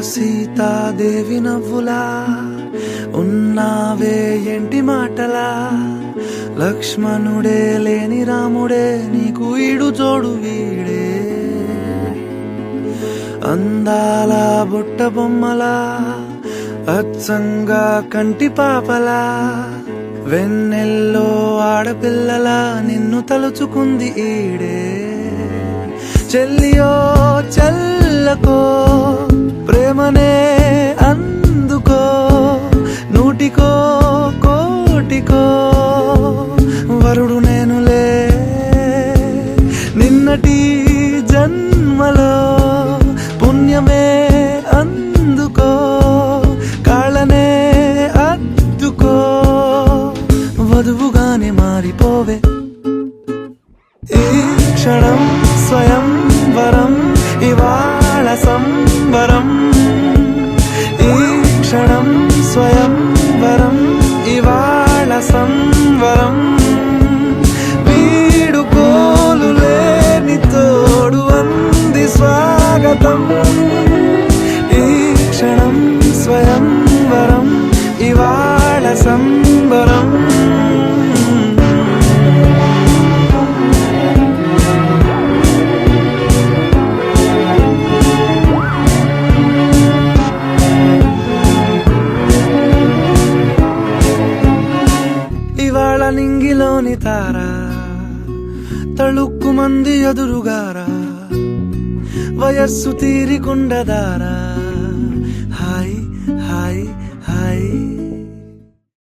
సీతాదేవి నవ్వులా ఉన్నావే ఎంటి మాటలా, లక్ష్మణుడే లేని రాముడే నీకు ఈడు జోడు వీడే, అందాల బుట్ట బొమ్మలా అచ్చంగా కంటి పాపలా, వెన్నెల్లో ఆడపిల్లలా నిన్ను తలుచుకుంది ఈడే. చెల్లియో చల్లకో ప్రేమనే అందుకో, నూటికో కోటికో వరుడు నేనులే, నిన్నటి జన్మలో పుణ్యమే అందుకో, కాళ్ళనే అద్దుకో, వధువుగానే మారిపోవే. ఈ క్షణం స్వయం వరం ఇవాళ సంబరం, ఈ క్షణం స్వయం వరం ఇవాళ సంవరం, వీడుకోలు లేని తోడు అంది స్వాగతం. ఈ క్షణం స్వయం వరం ఇవాళ సంబరం. ఇవాళ నింగిలోని తారా తళుక్కు మంది ఎదురుగారా, వయస్సు తీరికుండదారా, హాయ్ హాయ్ హాయ్.